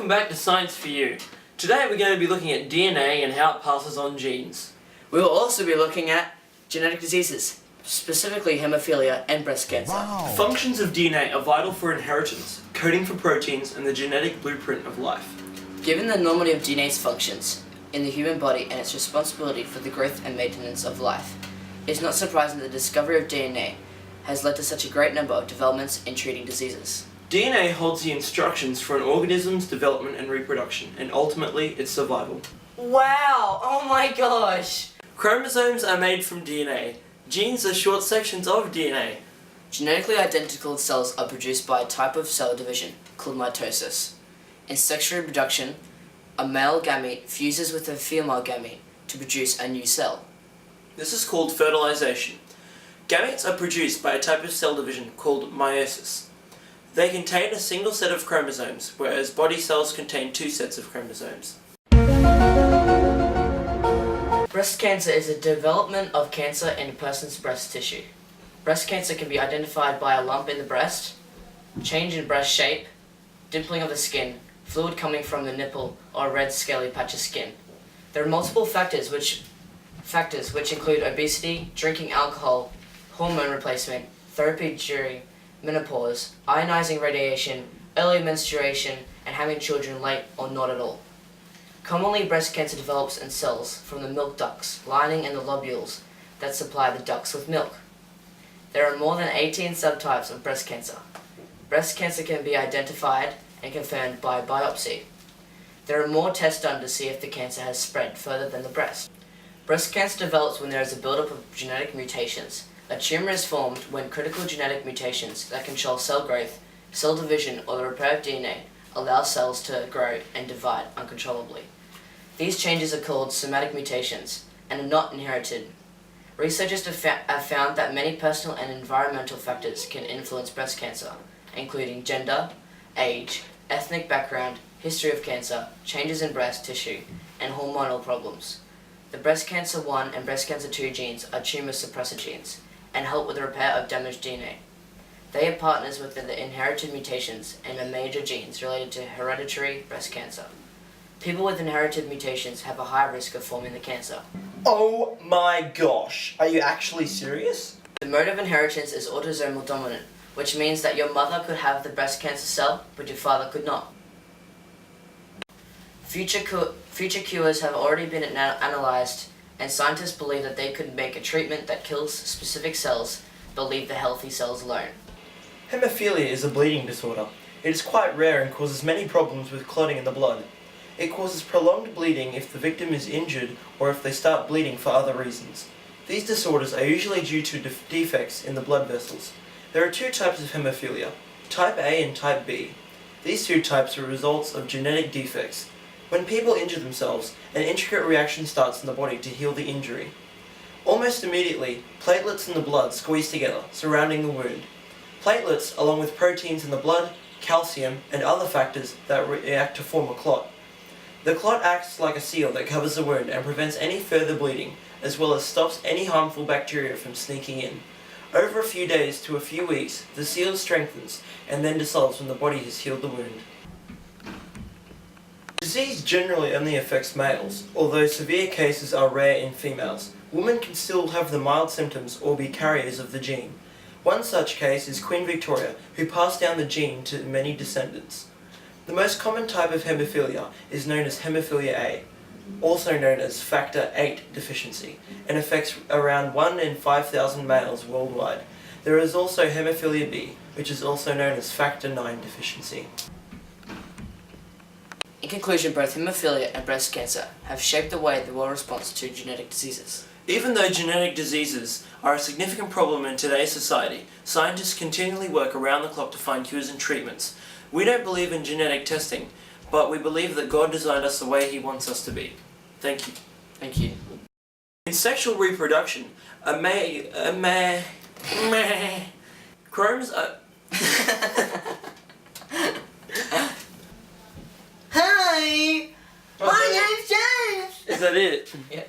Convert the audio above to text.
back to Science for You. Today we're going to be looking at DNA and how it passes on genes. We will also be looking at genetic diseases, specifically haemophilia and breast cancer. The functions of DNA are vital for inheritance, coding for proteins, and the genetic blueprint of life. Given the enormity of DNA's functions in the human body and its responsibility for the growth and maintenance of life, it is not surprising that the discovery of DNA has led to such a great number of developments in treating diseases. DNA holds the instructions for an organism's development and reproduction, and ultimately its survival. Wow! Oh my gosh! Chromosomes are made from DNA. Genes are short sections of DNA. Genetically identical cells are produced by a type of cell division called mitosis. In sexual reproduction, a male gamete fuses with a female gamete to produce a new cell. This is called fertilization. Gametes are produced by a type of cell division called meiosis. They contain a single set of chromosomes, whereas body cells contain two sets of chromosomes. Breast cancer is a development of cancer in a person's breast tissue. Breast cancer can be identified by a lump in the breast, change in breast shape, dimpling of the skin, fluid coming from the nipple, or a red scaly patch of skin. There are multiple factors which include obesity, drinking alcohol, hormone replacement, therapy during menopause, ionizing radiation, early menstruation, and having children late or not at all. Commonly, breast cancer develops in cells from the milk ducts lining in the lobules that supply the ducts with milk. There are more than 18 subtypes of breast cancer. Breast cancer can be identified and confirmed by biopsy. There are more tests done to see if the cancer has spread further than the breast. Breast cancer develops when there is a buildup of genetic mutations. A tumor is formed when critical genetic mutations that control cell growth, cell division, or the repair of DNA allow cells to grow and divide uncontrollably. These changes are called somatic mutations and are not inherited. Researchers have found that many personal and environmental factors can influence breast cancer, including gender, age, ethnic background, history of cancer, changes in breast tissue, and hormonal problems. The breast cancer 1 and breast cancer 2 genes are tumor suppressor genes and help with the repair of damaged DNA. They are partners with the inherited mutations and are major genes related to hereditary breast cancer. People with inherited mutations have a high risk of forming the cancer. Oh my gosh, are you actually serious? The mode of inheritance is autosomal dominant, which means that your mother could have the breast cancer cell, but your father could not. Future cures have already been analyzed, and scientists believe that they could make a treatment that kills specific cells, but leave the healthy cells alone. Haemophilia is a bleeding disorder. It is quite rare and causes many problems with clotting in the blood. It causes prolonged bleeding if the victim is injured or if they start bleeding for other reasons. These disorders are usually due to defects in the blood vessels. There are two types of haemophilia, type A and type B. These two types are results of genetic defects. When people injure themselves, an intricate reaction starts in the body to heal the injury. Almost immediately, platelets in the blood squeeze together, surrounding the wound. Platelets, along with proteins in the blood, calcium, and other factors that react to form a clot. The clot acts like a seal that covers the wound and prevents any further bleeding, as well as stops any harmful bacteria from sneaking in. Over a few days to a few weeks, the seal strengthens and then dissolves when the body has healed the wound. The disease generally only affects males, although severe cases are rare in females. Women can still have the mild symptoms or be carriers of the gene. One such case is Queen Victoria, who passed down the gene to many descendants. The most common type of haemophilia is known as Haemophilia A, also known as Factor VIII deficiency, and affects around 1 in 5,000 males worldwide. There is also Haemophilia B, which is also known as Factor IX deficiency. In conclusion, both haemophilia and breast cancer have shaped the way the world responds to genetic diseases. Even though genetic diseases are a significant problem in today's society, scientists continually work around the clock to find cures and treatments. We don't believe in genetic testing, but we believe that God designed us the way He wants us to be. Thank you. Thank you. In sexual reproduction, chromes are... Hi! My name's James! Is that it? Yeah.